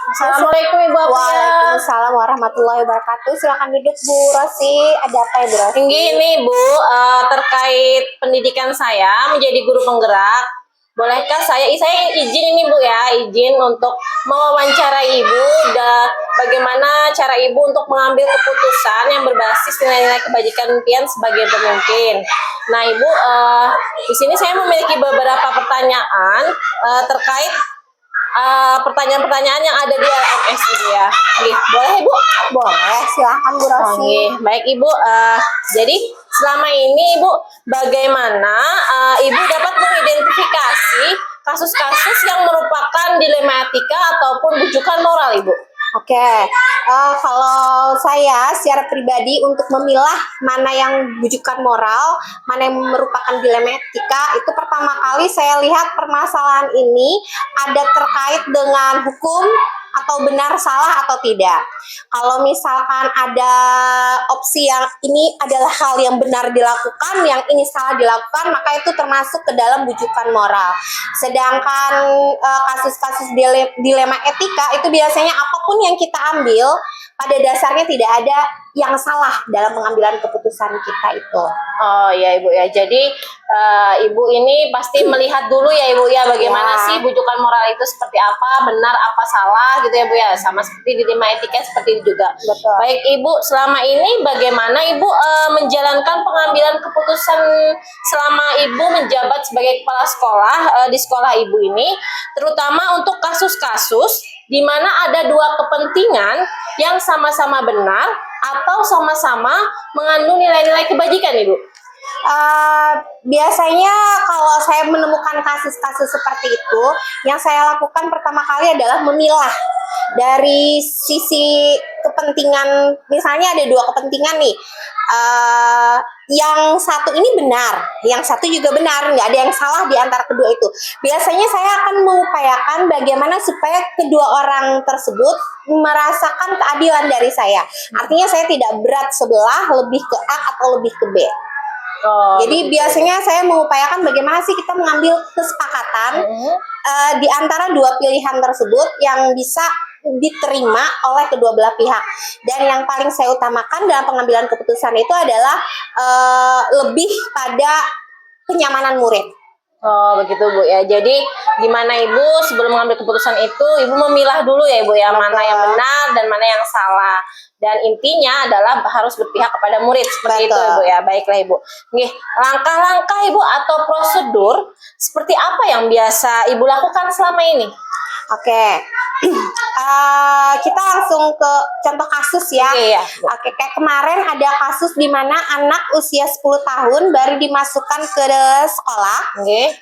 Assalamualaikum Ibu Apia. Waalaikumsalam warahmatullahi wabarakatuh. Silakan duduk Bu Rosi. Ada apa ya Bu Rosi? Ini Bu, terkait pendidikan saya menjadi guru penggerak. Bolehkah saya izin ini Bu ya, izin untuk mewawancarai Ibu dan bagaimana cara Ibu untuk mengambil keputusan yang berbasis nilai-nilai kebajikan impian sebagai pemimpin. Nah Ibu, di sini saya memiliki beberapa pertanyaan terkait pertanyaan-pertanyaan yang ada di LMS ini ya. Boleh Ibu? Boleh, silahkan Bu Rosi. Baik Ibu, jadi selama ini Ibu bagaimana Ibu dapat mengidentifikasi kasus-kasus yang merupakan dilema etika ataupun bujukan moral Ibu? Oke, kalau saya secara pribadi untuk memilah mana yang bujukan moral, mana yang merupakan dilema etika, itu pertama kali saya lihat permasalahan ini ada terkait dengan hukum atau benar salah atau tidak. Kalau misalkan ada opsi yang ini adalah hal yang benar dilakukan, yang ini salah dilakukan, maka itu termasuk ke dalam bujukan moral. Sedangkan kasus-kasus dilema etika itu biasanya apapun yang kita ambil, pada dasarnya tidak ada yang salah dalam pengambilan keputusan kita itu. Oh ya Ibu ya, jadi Ibu ini pasti melihat dulu ya Ibu ya, bagaimana sih bujukan moral itu seperti apa, benar apa salah gitu ya Bu ya, sama seperti dilema etika seperti itu juga. Betul. Baik Ibu, selama ini bagaimana Ibu menjalankan pengambilan keputusan selama Ibu menjabat sebagai kepala sekolah di sekolah Ibu ini, terutama untuk kasus-kasus di mana ada dua kepentingan yang sama-sama benar atau sama-sama mengandung nilai-nilai kebajikan Ibu? Biasanya kalau saya menemukan kasus-kasus seperti itu, yang saya lakukan pertama kali adalah memilah dari sisi kepentingan. Misalnya ada dua kepentingan nih, yang satu ini benar, yang satu juga benar, nggak ada yang salah di antara kedua itu. Biasanya saya akan mengupayakan bagaimana supaya kedua orang tersebut merasakan keadilan dari saya. Artinya saya tidak berat sebelah, lebih ke A atau lebih ke B. Jadi biasanya saya mengupayakan bagaimana sih kita mengambil kesepakatan di antara dua pilihan tersebut yang bisa diterima oleh kedua belah pihak. Dan yang paling saya utamakan dalam pengambilan keputusan itu adalah lebih pada kenyamanan murid. Oh begitu Bu ya, jadi gimana Ibu sebelum mengambil keputusan itu Ibu memilah dulu ya Ibu ya, mana yang benar dan mana yang salah, dan intinya adalah harus berpihak kepada murid seperti itu Ibu ya. Baiklah Ibu, nih langkah-langkah Ibu atau prosedur seperti apa yang biasa Ibu lakukan selama ini? Oke, kita langsung ke contoh kasus ya. Oke, kayak kemarin ada kasus di mana anak usia 10 tahun baru dimasukkan ke sekolah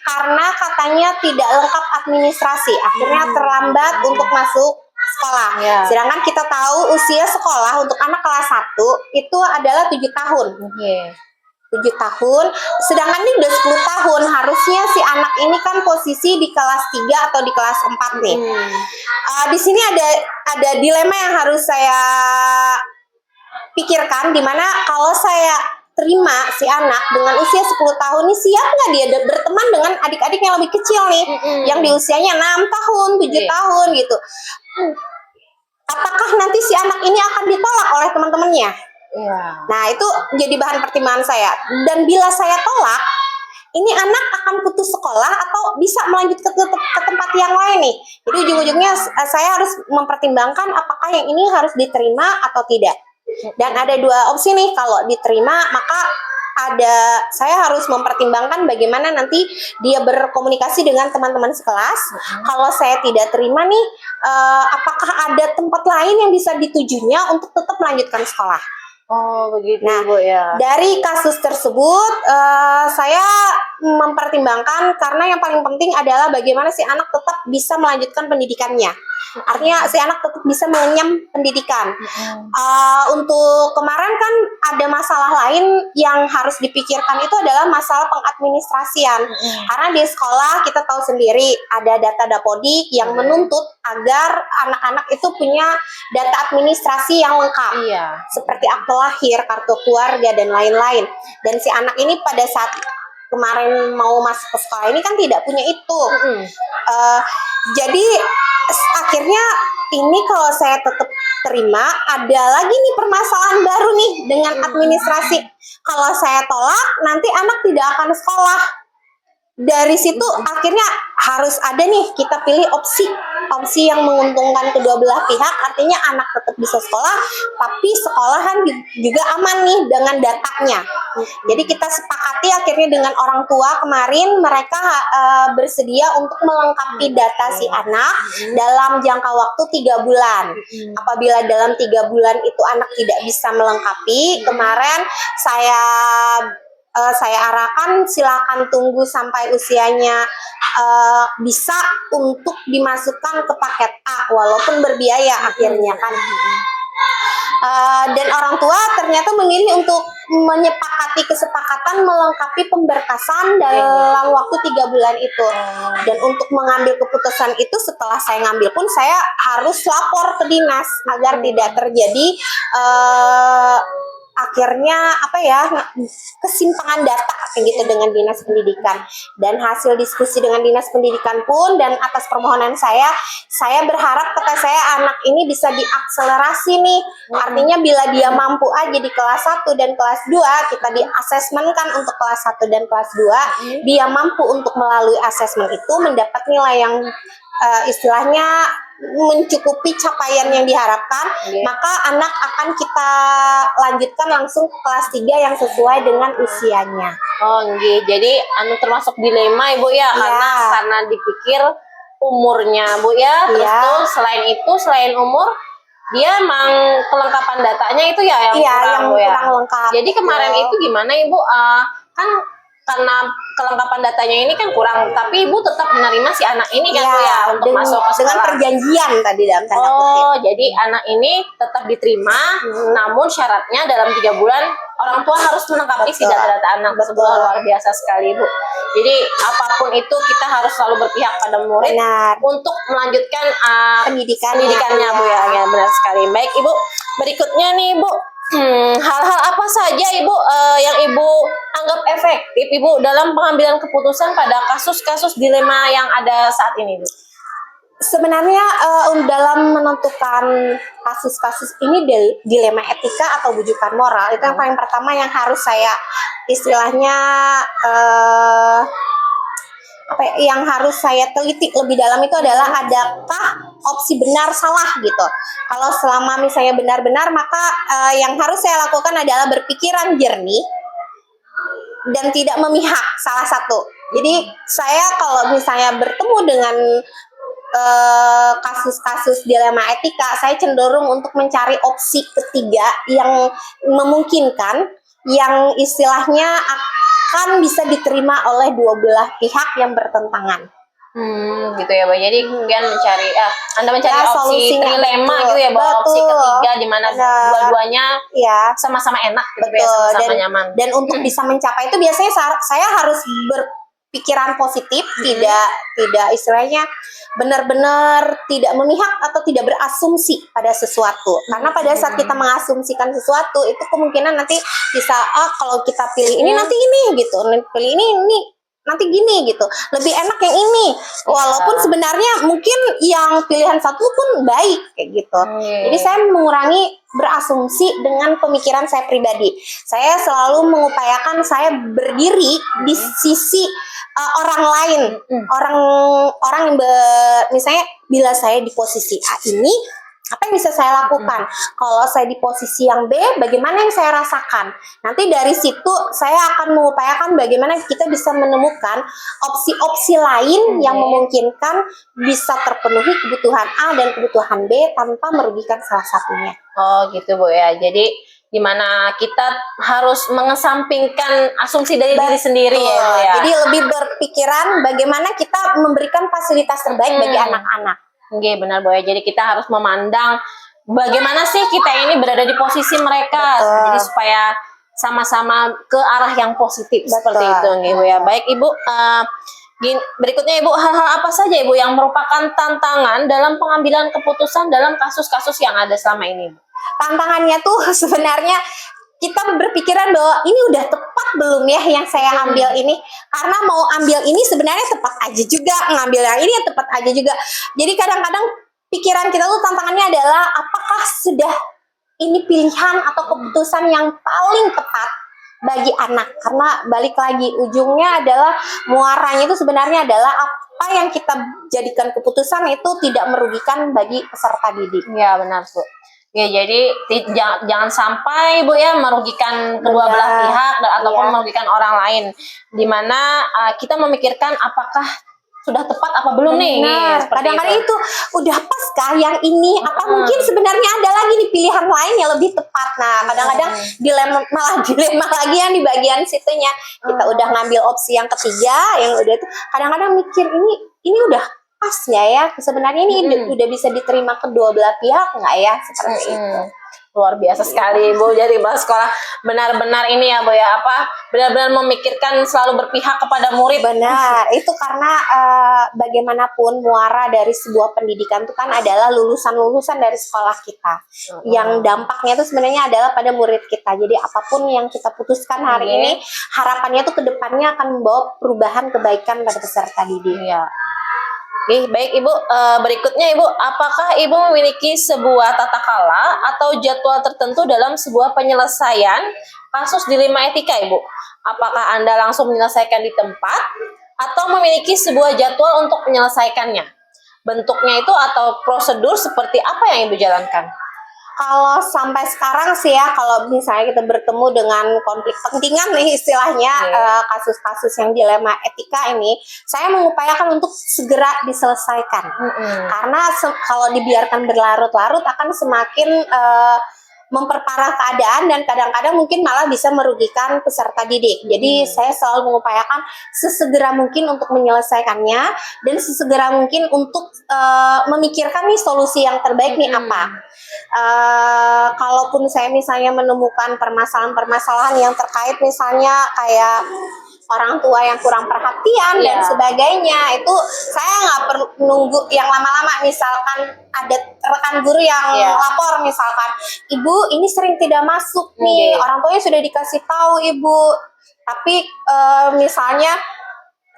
karena katanya tidak lengkap administrasi, akhirnya terlambat untuk masuk sekolah. Sedangkan kita tahu usia sekolah untuk anak kelas 1 itu adalah 7 tahun. 7 tahun, sedangkan ini udah 10 tahun, harusnya si anak ini kan posisi di kelas 3 atau di kelas 4 nih. Di sini ada dilema yang harus saya pikirkan, dimana kalau saya terima si anak dengan usia 10 tahun ini, siap nggak dia berteman dengan adik-adik yang lebih kecil nih, yang di usianya 6 tahun, 7 tahun gitu. Apakah nanti si anak ini akan ditolak oleh teman-temannya? Nah itu jadi bahan pertimbangan saya. Dan bila saya tolak, ini anak akan putus sekolah atau bisa melanjut ke tempat yang lain nih. Jadi ujung-ujungnya saya harus mempertimbangkan apakah yang ini harus diterima atau tidak. Dan ada dua opsi nih, kalau diterima maka saya harus mempertimbangkan bagaimana nanti dia berkomunikasi dengan teman-teman sekelas. Kalau saya tidak terima nih, apakah ada tempat lain yang bisa ditujunya untuk tetap melanjutkan sekolah. Oh begitu Bu ya. Dari kasus tersebut saya mempertimbangkan, karena yang paling penting adalah bagaimana si anak tetap bisa melanjutkan pendidikannya. Artinya si anak tetap bisa mengenyam pendidikan. Untuk kemarin kan ada masalah lain yang harus dipikirkan, itu adalah masalah pengadministrasian. Karena di sekolah kita tahu sendiri ada data Dapodik yang menuntut agar anak-anak itu punya data administrasi yang lengkap. Seperti akte lahir, kartu keluarga, dan lain-lain. Dan si anak ini pada saat kemarin mau masuk ke sekolah ini kan tidak punya itu. Jadi akhirnya ini kalau saya tetap terima, ada lagi nih permasalahan baru nih dengan administrasi. Kalau saya tolak, nanti anak tidak akan sekolah. Dari situ akhirnya harus ada nih, kita pilih opsi yang menguntungkan kedua belah pihak, artinya anak tetap bisa sekolah, tapi sekolahan juga aman nih dengan datanya. Jadi kita sepakati akhirnya dengan orang tua kemarin, mereka bersedia untuk melengkapi data si anak dalam jangka waktu 3 bulan. Apabila dalam 3 bulan itu anak tidak bisa melengkapi, kemarin saya arahkan silakan tunggu sampai usianya bisa untuk dimasukkan ke paket A, walaupun berbiaya akhirnya kan. Dan orang tua ternyata memilih untuk menyepakati kesepakatan melengkapi pemberkasan dalam waktu 3 bulan itu. Dan untuk mengambil keputusan itu, setelah saya ngambil pun saya harus lapor ke dinas agar tidak terjadi akhirnya kesimpangan data kayak gitu dengan dinas pendidikan. Dan hasil diskusi dengan dinas pendidikan pun, dan atas permohonan saya berharap kata saya anak ini bisa diakselerasi nih. Artinya bila dia mampu aja di kelas 1 dan kelas 2, kita di-asesmenkan untuk kelas 1 dan kelas 2, dia mampu untuk melalui asesmen itu mendapat nilai yang istilahnya mencukupi capaian yang diharapkan, maka anak akan kita lanjutkan langsung ke kelas 3 yang sesuai dengan usianya. Oh, nggih. Jadi termasuk dilema Ibu ya, karena dipikir umurnya Bu ya. Terus tuh selain umur, dia emang kelengkapan datanya itu ya yang kurang Bu ya. Kurang lengkap. Jadi kemarin itu gimana Ibu? Kan karena kelengkapan datanya ini kan kurang, tapi Ibu tetap menerima si anak ini kan Bu ya untuk masuk ke sekolah. Dengan perjanjian tadi dalam tanda kutip. Oh, jadi anak ini tetap diterima, namun syaratnya dalam 3 bulan orang tua harus melengkapi si data-data anak tersebut. Luar biasa sekali Bu. Jadi apapun itu kita harus selalu berpihak pada murid untuk melanjutkan pendidikannya Bu ya. Ya, benar sekali. Baik Ibu, berikutnya nih Bu. Hal-hal apa saja Ibu yang Ibu anggap efektif Ibu dalam pengambilan keputusan pada kasus-kasus dilema yang ada saat ini Bu? Sebenarnya dalam menentukan kasus-kasus ini dilema etika atau bujukan moral, itu yang paling pertama yang harus saya istilahnya yang harus saya teliti lebih dalam itu adalah adakah opsi benar salah gitu. Kalau selama misalnya benar-benar, maka yang harus saya lakukan adalah berpikiran jernih dan tidak memihak salah satu. Jadi saya kalau misalnya bertemu dengan kasus-kasus dilema etika, saya cenderung untuk mencari opsi ketiga yang memungkinkan, yang istilahnya akan bisa diterima oleh dua belah pihak yang bertentangan. Gitu ya, Bu. Jadi kemudian Anda mencari opsi trilema gitu ya, bahwa opsi ketiga di mana dua-duanya sama-sama enak gitu ya, sama-sama nyaman. Dan untuk bisa mencapai itu biasanya saya harus berpikiran positif, tidak istilahnya benar-benar tidak memihak atau tidak berasumsi pada sesuatu. Karena pada saat kita mengasumsikan sesuatu, itu kemungkinan nanti bisa kalau kita pilih ini nanti ini gitu, pilih ini nanti gini gitu, lebih enak yang ini, walaupun sebenarnya mungkin yang pilihan satu pun baik kayak gitu. Jadi saya mengurangi berasumsi dengan pemikiran saya pribadi. Saya selalu mengupayakan saya berdiri di sisi orang lain, orang yang misalnya bila saya di posisi A ini, apa yang bisa saya lakukan? Kalau saya di posisi yang B, bagaimana yang saya rasakan? Nanti dari situ saya akan mengupayakan bagaimana kita bisa menemukan opsi-opsi lain yang memungkinkan bisa terpenuhi kebutuhan A dan kebutuhan B tanpa merugikan salah satunya. Oh gitu Bu ya. Jadi dimana kita harus mengesampingkan asumsi dari diri sendiri ya Bu ya. Jadi lebih berpikiran bagaimana kita memberikan fasilitas terbaik bagi anak-anak. Oke, benar Bu ya. Jadi kita harus memandang bagaimana sih kita ini berada di posisi mereka. Jadi supaya sama-sama ke arah yang positif. Seperti itu Bu ya. Baik Ibu, berikutnya Ibu, hal-hal apa saja Ibu yang merupakan tantangan dalam pengambilan keputusan dalam kasus-kasus yang ada selama ini? Tantangannya tuh sebenarnya kita berpikiran bahwa ini udah tepat belum ya yang saya ambil ini, karena mau ambil ini sebenarnya tepat aja juga, ngambil yang ini ya tepat aja juga. Jadi kadang-kadang pikiran kita tuh tantangannya adalah apakah sudah ini pilihan atau keputusan yang paling tepat bagi anak, karena balik lagi ujungnya adalah muaranya itu sebenarnya adalah apa yang kita jadikan keputusan itu tidak merugikan bagi peserta didik. Ya benar Bu. Ya jadi jangan sampai Bu ya merugikan kedua Benar. belah pihak ataupun Iya. merugikan orang lain, dimana kita memikirkan apakah sudah tepat apa belum nih. Benar. Seperti Kadang-kadang itu udah pas kah yang ini? Apa mungkin sebenarnya ada lagi nih pilihan lain yang lebih tepat? Nah, kadang-kadang malah dilema lagi yang di bagian situnya. Kita udah ngambil opsi yang ketiga, yang udah itu kadang-kadang mikir ini udah pas nggak ya? Sebenarnya ini udah bisa diterima kedua belah pihak nggak ya? Seperti itu. Luar biasa sekali Bu. Jadi bahas sekolah benar-benar ini ya Bu ya, benar-benar memikirkan, selalu berpihak kepada murid. Benar, itu karena bagaimanapun muara dari sebuah pendidikan itu kan adalah lulusan-lulusan dari sekolah kita. Yang dampaknya itu sebenarnya adalah pada murid kita. Jadi apapun yang kita putuskan hari ini, harapannya tuh ke depannya akan membawa perubahan kebaikan pada peserta didik. Iya. Oke, baik Ibu. Berikutnya Ibu, apakah Ibu memiliki sebuah tata kala atau jadwal tertentu dalam sebuah penyelesaian kasus dilema etika Ibu? Apakah Anda langsung menyelesaikan di tempat atau memiliki sebuah jadwal untuk menyelesaikannya? Bentuknya itu atau prosedur seperti apa yang Ibu jalankan? Kalau sampai sekarang sih ya, kalau misalnya kita bertemu dengan konflik kepentingan nih istilahnya, kasus-kasus yang dilema etika ini, saya mengupayakan untuk segera diselesaikan. Karena kalau dibiarkan berlarut-larut akan semakin memperparah keadaan dan kadang-kadang mungkin malah bisa merugikan peserta didik. Jadi saya selalu mengupayakan sesegera mungkin untuk menyelesaikannya dan sesegera mungkin untuk memikirkan nih solusi yang terbaik nih apa. Kalaupun saya misalnya menemukan permasalahan-permasalahan yang terkait misalnya kayak orang tua yang kurang perhatian dan sebagainya, itu saya nggak perlu nunggu yang lama-lama. Misalkan ada rekan guru yang lapor, misalkan ibu ini sering tidak masuk nih, orang tuanya sudah dikasih tahu ibu, tapi misalnya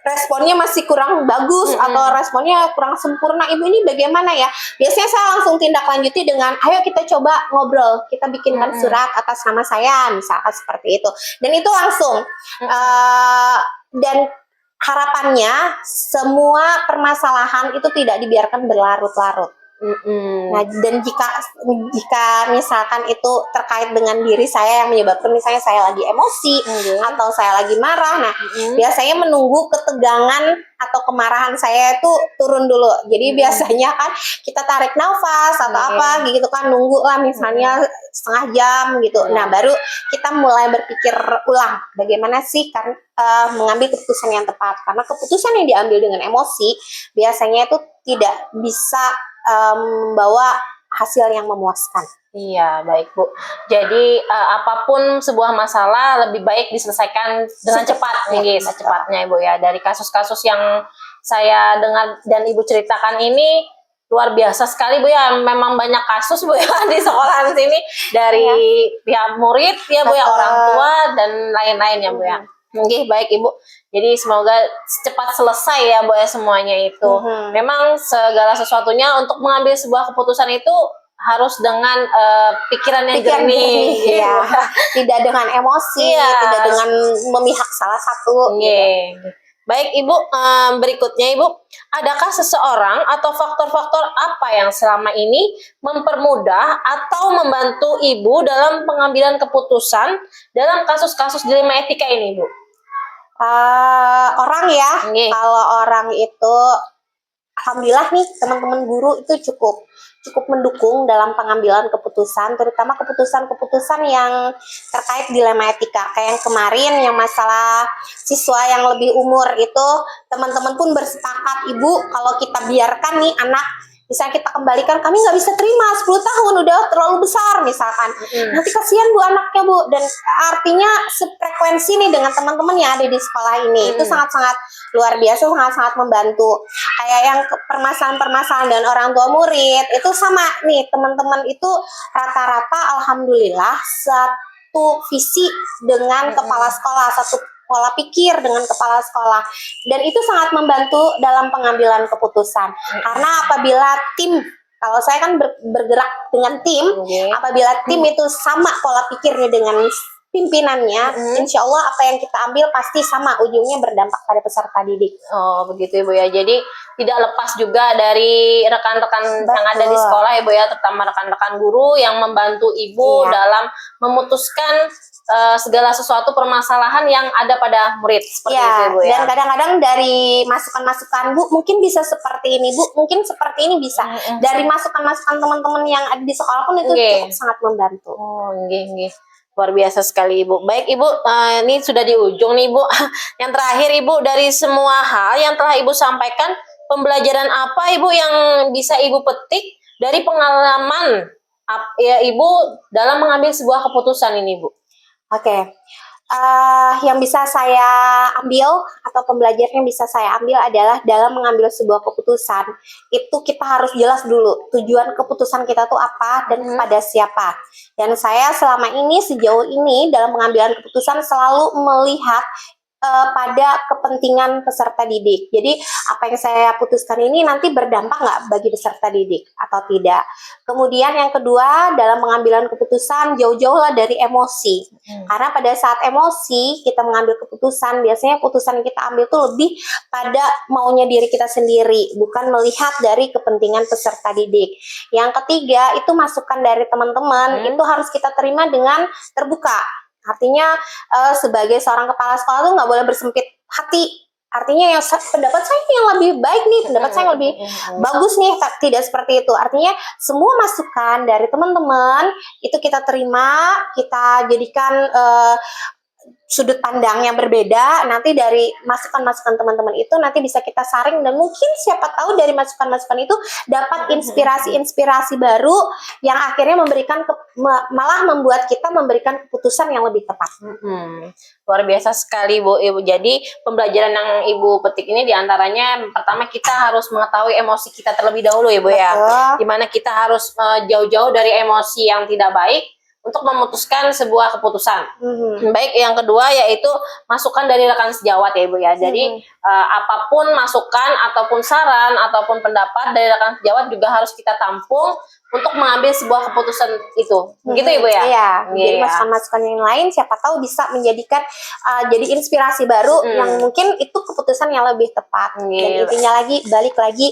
responnya masih kurang bagus atau responnya kurang sempurna, ibu ini bagaimana ya? Biasanya saya langsung tindak lanjuti dengan ayo kita coba ngobrol, kita bikinkan surat atas nama saya misalkan seperti itu, dan itu langsung dan harapannya semua permasalahan itu tidak dibiarkan berlarut-larut. Nah, dan jika misalkan itu terkait dengan diri saya yang menyebabkan misalnya saya lagi emosi atau saya lagi marah, nah biasanya menunggu ketegangan atau kemarahan saya itu turun dulu. Jadi biasanya kan kita tarik nafas atau apa gitu kan, nunggu lah misalnya setengah jam gitu. Nah, baru kita mulai berpikir ulang bagaimana sih kan mengambil keputusan yang tepat, karena keputusan yang diambil dengan emosi biasanya itu tidak bisa membawa hasil yang memuaskan. Iya, baik Bu. Jadi apapun sebuah masalah lebih baik diselesaikan dengan cepat nih, secepatnya Ibu ya. Dari kasus-kasus yang saya dengar dan Ibu ceritakan ini luar biasa sekali Bu ya. Memang banyak kasus Bu ya di sekolahan sini, dari pihak murid ya Bu ya, orang tua dan lain-lain ya Bu ya. Oke, baik Ibu. Jadi semoga cepat selesai ya Bu ya semuanya itu. Memang segala sesuatunya untuk mengambil sebuah keputusan itu harus dengan pikiran yang jernih. Ya. Tidak dengan emosi, tidak dengan memihak salah satu. Baik Ibu, berikutnya Ibu, adakah seseorang atau faktor-faktor apa yang selama ini mempermudah atau membantu Ibu dalam pengambilan keputusan dalam kasus-kasus dilema etika ini Bu? Orang ya, kalau orang itu alhamdulillah nih teman-teman guru itu cukup mendukung dalam pengambilan keputusan, terutama keputusan-keputusan yang terkait dilema etika. Kayak yang kemarin yang masalah siswa yang lebih umur itu, teman-teman pun bersepakat, ibu kalau kita biarkan nih anak misalnya kita kembalikan, kami nggak bisa terima 10 tahun udah terlalu besar misalkan, nanti kasihan bu anaknya bu. Dan artinya sefrekuensi nih dengan teman-teman yang ada di sekolah ini, itu sangat-sangat luar biasa, sangat-sangat membantu. Kayak yang permasalahan-permasalahan dan orang tua murid itu sama nih, teman-teman itu rata-rata alhamdulillah satu visi dengan kepala sekolah, satu pola pikir dengan kepala sekolah, dan itu sangat membantu dalam pengambilan keputusan. Karena apabila tim Kalau saya kan bergerak dengan tim, apabila tim itu sama pola pikirnya dengan pimpinannya, insya Allah apa yang kita ambil pasti sama ujungnya berdampak pada peserta didik. Oh begitu Ibu ya. Jadi tidak lepas juga dari rekan-rekan yang ada di sekolah Ibu ya, terutama rekan-rekan guru yang membantu Ibu dalam memutuskan segala sesuatu permasalahan yang ada pada murid seperti itu Ibu ya. Dan kadang-kadang dari masukan-masukan Bu mungkin bisa seperti ini Bu, mungkin seperti ini bisa. Dari masukan-masukan teman-teman yang ada di sekolah pun itu cukup sangat membantu. Oh, nggih. Luar biasa sekali Ibu. Baik Ibu, ini sudah di ujung nih Ibu. Yang terakhir Ibu, dari semua hal yang telah Ibu sampaikan, pembelajaran apa Ibu yang bisa Ibu petik dari pengalaman ya Ibu dalam mengambil sebuah keputusan ini Bu? Oke. Yang bisa saya ambil atau pembelajaran yang bisa saya ambil adalah dalam mengambil sebuah keputusan itu kita harus jelas dulu tujuan keputusan kita tuh apa dan kepada siapa. Dan saya selama ini sejauh ini dalam pengambilan keputusan selalu melihat pada kepentingan peserta didik. Jadi apa yang saya putuskan ini nanti berdampak nggak bagi peserta didik atau tidak. Kemudian yang kedua dalam pengambilan keputusan jauh-jauhlah dari emosi. Karena pada saat emosi kita mengambil keputusan biasanya keputusan yang kita ambil tuh lebih pada maunya diri kita sendiri, bukan melihat dari kepentingan peserta didik. Yang ketiga itu masukan dari teman-teman itu harus kita terima dengan terbuka. Artinya sebagai seorang kepala sekolah tuh nggak boleh bersempit hati. Artinya yang pendapat saya yang lebih baik nih, pendapat saya yang lebih bagus nih, tidak seperti itu. Artinya semua masukan dari teman-teman itu kita terima, kita jadikan sudut pandang yang berbeda. Nanti dari masukan-masukan teman-teman itu nanti bisa kita saring dan mungkin siapa tahu dari masukan-masukan itu dapat inspirasi-inspirasi baru yang akhirnya memberikan malah membuat kita memberikan keputusan yang lebih tepat. Luar biasa sekali Bu Ibu. Jadi pembelajaran yang Ibu petik ini diantaranya pertama kita harus mengetahui emosi kita terlebih dahulu ya Bu ya. Dimana kita harus jauh-jauh dari emosi yang tidak baik untuk memutuskan sebuah keputusan. Baik, yang kedua yaitu masukan dari rekan sejawat ya Ibu ya. Jadi apapun masukan ataupun saran ataupun pendapat dari rekan sejawat juga harus kita tampung untuk mengambil sebuah keputusan itu. Begitu Ibu ya? Iya. Jadi masukan-masukan yang lain siapa tahu bisa menjadikan jadi inspirasi baru yang mungkin itu keputusan yang lebih tepat. Dan intinya lagi balik lagi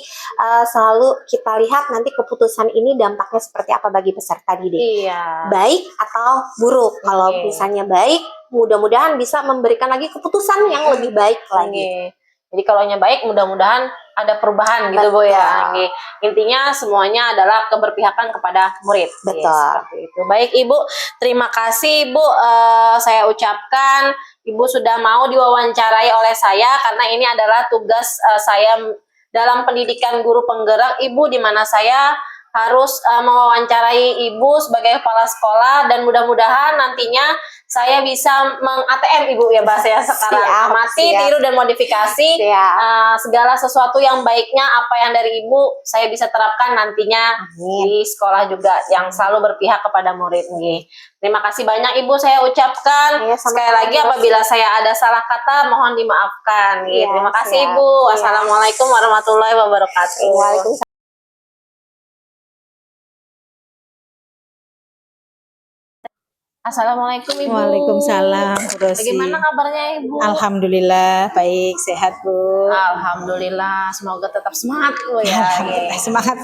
selalu kita lihat nanti keputusan ini dampaknya seperti apa bagi peserta didik. Baik atau buruk. Kalau misalnya baik, mudah-mudahan bisa memberikan lagi keputusan yang lebih baik lagi. Jadi kalau yang baik, mudah-mudahan ada perubahan gitu Bu ya. Intinya semuanya adalah keberpihakan kepada murid. Betul. Itu. Baik Ibu, terima kasih Bu. Saya ucapkan Ibu sudah mau diwawancarai oleh saya karena ini adalah tugas saya dalam pendidikan guru penggerak Ibu, di mana saya harus mewawancarai Ibu sebagai kepala sekolah dan mudah-mudahan nantinya saya bisa meng-ATM Ibu ya bahasa sekarang. Amati, tiru dan modifikasi segala sesuatu yang baiknya apa yang dari Ibu saya bisa terapkan nantinya di sekolah juga yang selalu berpihak kepada murid. Terima kasih banyak Ibu saya ucapkan. Sekali lagi apabila saya ada salah kata mohon dimaafkan. Terima kasih Ibu. Wassalamualaikum warahmatullahi wabarakatuh. Waalaikumsalam. Assalamualaikum Ibu. Waalaikumsalam Bu Rosi. Bagaimana kabarnya Ibu? Alhamdulillah baik, sehat Bu. Alhamdulillah, semoga tetap semangat Bu ya. Semangat.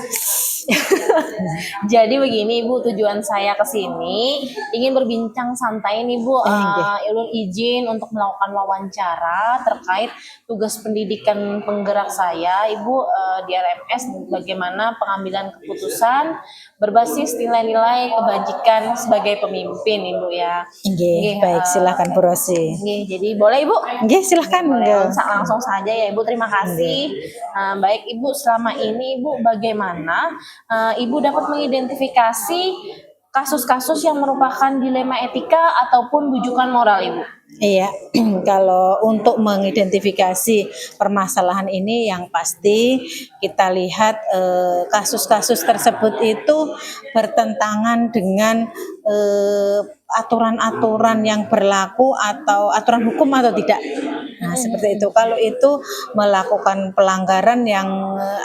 Jadi begini Ibu, tujuan saya ke sini ingin berbincang santai nih Bu. Ulun izin untuk melakukan wawancara terkait tugas pendidikan penggerak saya Ibu di RMS, bagaimana pengambilan keputusan berbasis nilai-nilai kebajikan sebagai pemimpin Ibu ya. Baik, silakan Bu Rosi. Jadi boleh Ibu? Silakan. Langsung saja ya Ibu, terima kasih. Baik Ibu, selama ini Ibu bagaimana Ibu dapat mengidentifikasi kasus-kasus yang merupakan dilema etika ataupun bujukan moral Ibu? Iya, kalau untuk mengidentifikasi permasalahan ini yang pasti kita lihat kasus-kasus tersebut itu bertentangan dengan aturan-aturan yang berlaku atau aturan hukum atau tidak. Nah, seperti itu. Kalau itu melakukan pelanggaran yang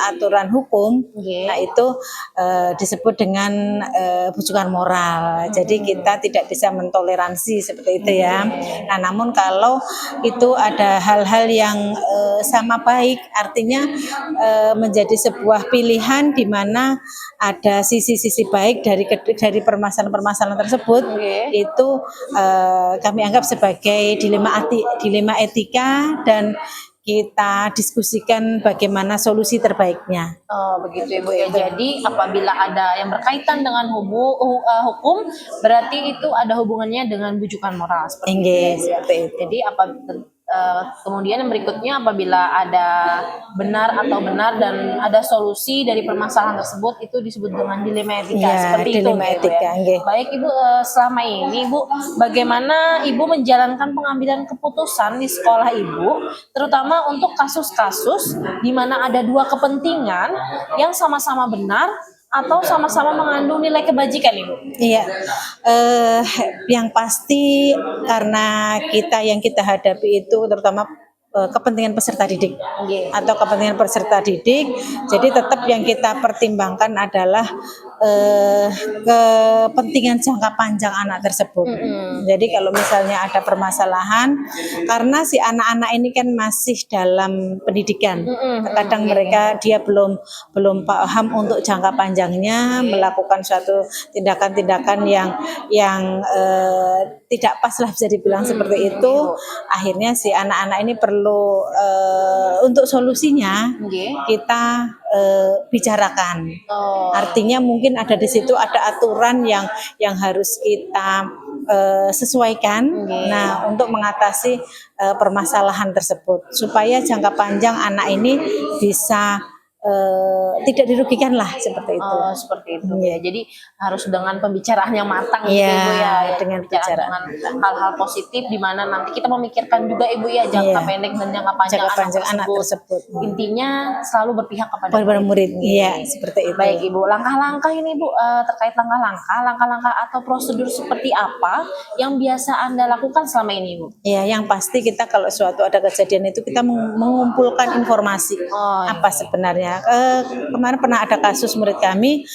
aturan hukum, nah itu disebut dengan bujukan moral. Jadi kita tidak bisa mentoleransi seperti itu ya. Nah, namun kalau itu ada hal-hal yang sama baik, artinya menjadi sebuah pilihan di mana ada sisi-sisi baik dari permasalahan-permasalahan tersebut, itu kami anggap sebagai dilema etika dan kita diskusikan bagaimana solusi terbaiknya. Oh, begitu Ibu ya. Jadi apabila ada yang berkaitan dengan hukum, berarti itu ada hubungannya dengan bujukan moral seperti itu. Enggak, Ya, Bu, ya. seperti itu. Jadi kemudian yang berikutnya apabila ada benar dan ada solusi dari permasalahan tersebut, itu disebut dengan dilema etika Ya, seperti dilema itu Ibu, etika, ya. nggih. Baik Ibu, selama ini Ibu bagaimana Ibu menjalankan pengambilan keputusan di sekolah Ibu, terutama untuk kasus-kasus di mana ada dua kepentingan yang sama-sama benar atau sama-sama mengandung nilai kebajikan Ibu? Iya, yang pasti karena yang kita hadapi itu terutama kepentingan peserta didik atau kepentingan peserta didik, jadi tetap yang kita pertimbangkan adalah kepentingan jangka panjang anak tersebut. Jadi kalau misalnya ada permasalahan, karena si anak-anak ini kan masih dalam pendidikan, kadang dia belum paham untuk jangka panjangnya, melakukan suatu tindakan-tindakan yang tidak pas lah bisa dibilang seperti itu. Akhirnya si anak-anak ini perlu untuk solusinya kita bicarakan. Artinya mungkin ada di situ ada aturan yang harus kita sesuaikan. Nah, untuk mengatasi permasalahan tersebut supaya jangka panjang anak ini bisa tidak dirugikan lah seperti itu. Oh, seperti itu ya. Jadi harus dengan pembicaraan yang matang gitu Iya, Ibu ya. dengan Pembicaraan pembicaraan dengan hal-hal positif di mana nanti kita memikirkan juga Ibu ya jangka Iya. pendek dan jangka panjang, Jangka panjang anak tersebut. Intinya selalu berpihak kepada Kepada murid. Iya, seperti itu. Baik Ibu, langkah-langkah ini Bu, terkait langkah-langkah atau prosedur seperti apa yang biasa Anda lakukan selama ini Ibu? Ya, yang pasti kita kalau suatu ada kejadian itu kita mengumpulkan informasi apa sebenarnya. Kemarin pernah ada kasus murid kami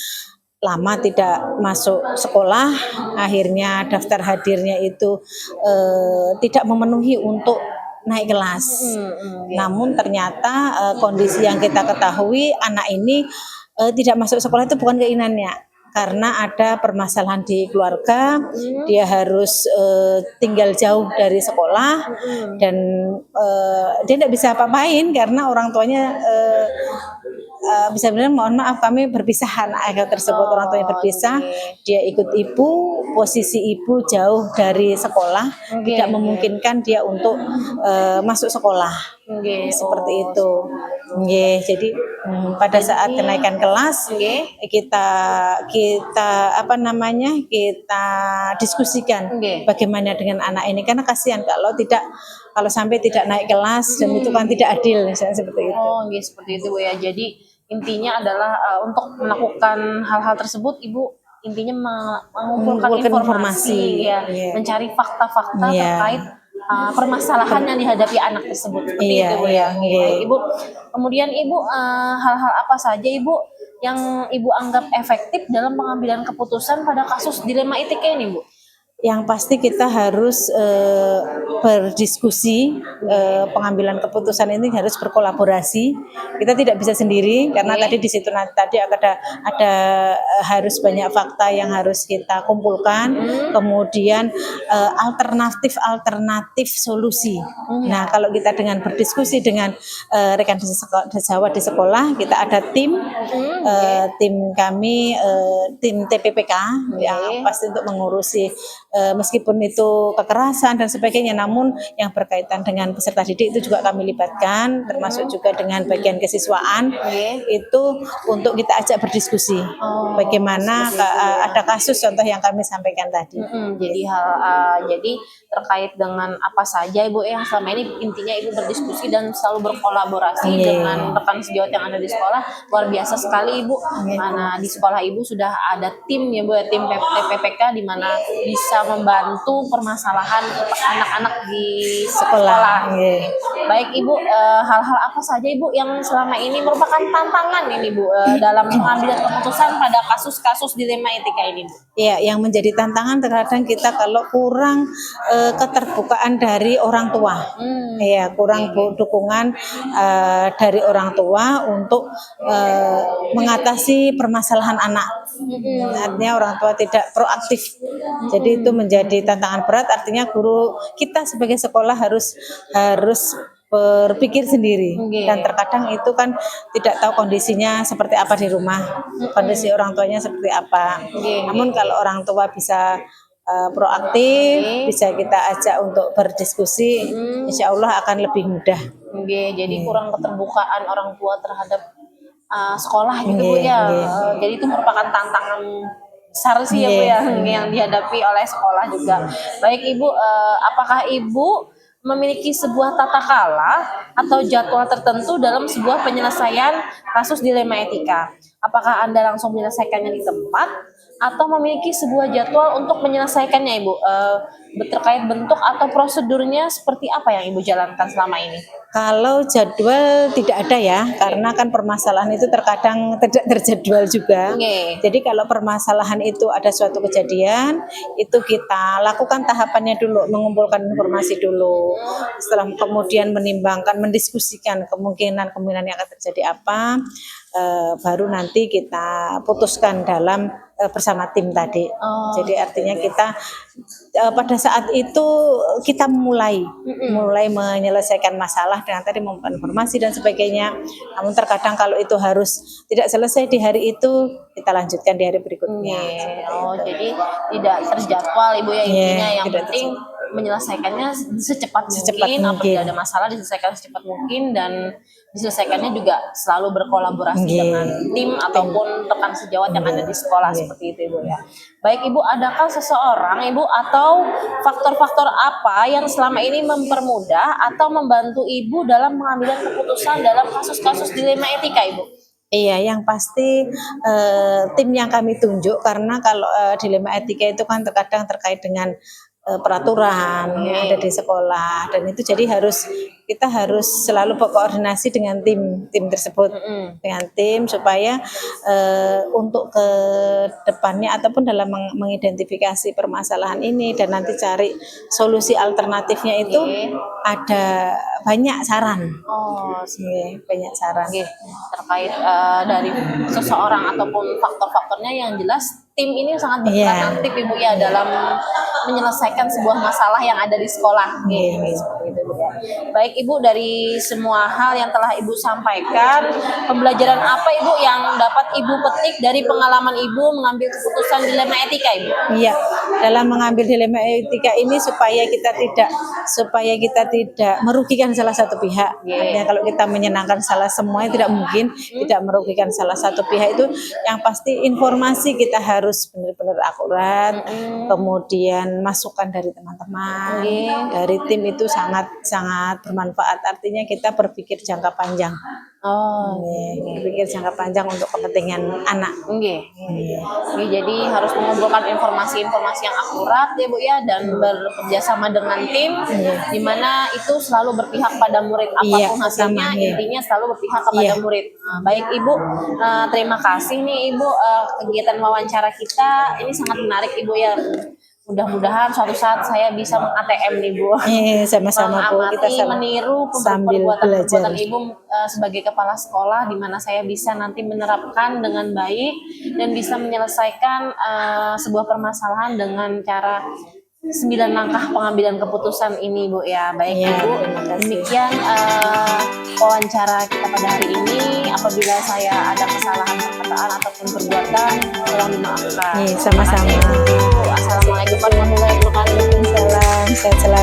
lama tidak masuk sekolah, akhirnya daftar hadirnya itu tidak memenuhi untuk naik kelas. Namun ternyata kondisi yang kita ketahui anak ini tidak masuk sekolah itu bukan keinginannya. Karena ada permasalahan di keluarga, dia harus tinggal jauh dari sekolah dan dia tidak bisa apa-apain karena orang tuanya bisa bilang mohon maaf kami berpisah anak tersebut, orang tuanya berpisah, dia ikut ibu, posisi ibu jauh dari sekolah, tidak memungkinkan dia untuk masuk sekolah. Seperti itu. Jadi pada saat kenaikan kelas kita diskusikan bagaimana dengan anak ini, karena kasihan kalau sampai tidak naik kelas dan itu kan tidak adil misalnya seperti itu. Oh, seperti itu Bu ya. Jadi intinya adalah untuk melakukan hal-hal tersebut Ibu intinya mengumpulkan informasi ya, mencari fakta-fakta terkait permasalahan yang dihadapi anak tersebut seperti itu Bu ya. Ibu, kemudian Ibu hal-hal apa saja Ibu yang Ibu anggap efektif dalam pengambilan keputusan pada kasus dilema etika ini Bu? Yang pasti kita harus berdiskusi, pengambilan keputusan ini harus berkolaborasi. Kita tidak bisa sendiri karena tadi di situ tadi ada harus banyak fakta yang harus kita kumpulkan, kemudian alternatif solusi. Nah, kalau kita dengan berdiskusi dengan rekan sejawat di sekolah, kita ada tim kami tim TPPK yang pasti untuk mengurusi meskipun itu kekerasan dan sebagainya, namun yang berkaitan dengan peserta didik itu juga kami libatkan, termasuk juga dengan bagian kesiswaan itu untuk kita ajak berdiskusi bagaimana ada kasus contoh yang kami sampaikan tadi. Jadi terkait dengan apa saja Ibu yang selama ini intinya Ibu berdiskusi dan selalu berkolaborasi dengan rekan sejawat yang ada di sekolah. Luar biasa sekali Ibu. Mana di sekolah Ibu sudah ada tim ya Bu, ya, tim TPPK di mana bisa membantu permasalahan anak-anak di sekolah. Baik Ibu, hal-hal apa saja Ibu yang selama ini merupakan tantangan ini Bu dalam mengambil keputusan pada kasus-kasus dilema etika ini Bu? Ya, yang menjadi tantangan terkadang kita kalau kurang keterbukaan dari orang tua, ya kurang dukungan dari orang tua untuk mengatasi permasalahan anak. Artinya orang tua tidak proaktif, jadi itu menjadi tantangan berat. Artinya guru kita sebagai sekolah harus berpikir sendiri dan terkadang itu kan tidak tahu kondisinya seperti apa di rumah, kondisi orang tuanya seperti apa. Namun kalau orang tua bisa proaktif, bisa kita ajak untuk berdiskusi, insya Allah akan lebih mudah. Jadi kurang keterbukaan orang tua terhadap sekolah gitu Bu ya. Jadi itu merupakan tantangan besar sih ya Bu ya yang dihadapi oleh sekolah juga. Baik Ibu, apakah Ibu memiliki sebuah tata krala atau jadwal tertentu dalam sebuah penyelesaian kasus dilema etika? Apakah Anda langsung menyelesaikannya di tempat atau memiliki sebuah jadwal untuk menyelesaikannya Ibu? Terkait bentuk atau prosedurnya seperti apa yang Ibu jalankan selama ini? Kalau jadwal tidak ada ya, karena kan permasalahan itu terkadang tidak terjadwal juga. Jadi kalau permasalahan itu ada suatu kejadian, itu kita lakukan tahapannya dulu, mengumpulkan informasi dulu. Setelah kemudian menimbangkan, mendiskusikan kemungkinan yang akan terjadi apa, baru nanti kita putuskan dalam bersama tim tadi. Jadi artinya kita pada saat itu kita mulai menyelesaikan masalah dengan tadi mengumpulkan informasi dan sebagainya. Namun terkadang kalau itu harus tidak selesai di hari itu, kita lanjutkan di hari berikutnya. Jadi tidak terjadwal Ibu ya intinya, yang penting menyelesaikannya secepat mungkin. Apabila ada masalah diselesaikan secepat mungkin dan diselesaikannya juga selalu berkolaborasi dengan tim ataupun rekan sejawat yang ada di sekolah seperti itu Ibu ya. Baik Ibu, adakah seseorang Ibu atau faktor-faktor apa yang selama ini mempermudah atau membantu Ibu dalam mengambil keputusan dalam kasus-kasus dilema etika Ibu? Iya, yang pasti tim yang kami tunjuk, karena kalau dilema etika itu kan terkadang terkait dengan peraturan yang ada di sekolah, dan itu jadi kita harus selalu berkoordinasi dengan tim tersebut, dengan tim supaya untuk ke depannya ataupun dalam mengidentifikasi permasalahan ini dan nanti cari solusi alternatifnya itu ada banyak saran. Banyak saran terkait dari seseorang ataupun faktor-faktornya. Yang jelas tim ini sangat berperan aktif Ibu ya dalam menyelesaikan sebuah masalah yang ada di sekolah. Seperti itu Ibu ya. Baik Ibu, dari semua hal yang telah Ibu sampaikan, pembelajaran apa Ibu yang dapat Ibu petik dari pengalaman Ibu mengambil keputusan dilema etika Ibu? Iya, dalam mengambil dilema etika ini supaya kita tidak merugikan salah satu pihak. Artinya kalau kita menyenangkan semuanya tidak mungkin, tidak merugikan salah satu pihak. Itu yang pasti informasi kita harus benar-benar akurat, kemudian masukan dari teman-teman, dari tim itu sangat bermanfaat. Artinya kita berpikir jangka panjang. Berpikir jangka panjang untuk kepentingan anak. Jadi harus mengumpulkan informasi-informasi yang akurat ya Bu ya, dan bekerja sama dengan tim, di mana itu selalu berpihak pada murid. Apapun hasilnya, intinya selalu berpihak kepada murid. Baik Ibu, terima kasih nih Ibu, kegiatan wawancara kita ini sangat menarik Ibu ya. Mudah-mudahan suatu saat saya bisa meng-ATM nih Bu. Sama-sama Bu, kita meniru perbuatan Ibu sebagai kepala sekolah, di mana saya bisa nanti menerapkan dengan baik dan bisa menyelesaikan sebuah permasalahan dengan cara 9 langkah pengambilan keputusan ini Bu ya. Baik Ya, Ibu, terima kasih. demikian wawancara kita pada hari ini. Apabila saya ada kesalahan perkataan ataupun perbuatan, tolong dimaafkan. Iya, sama-sama. Terima kasih, Bu. Assalamualaikum warahmatullahi wabarakatuh. Salam, sehat selalu.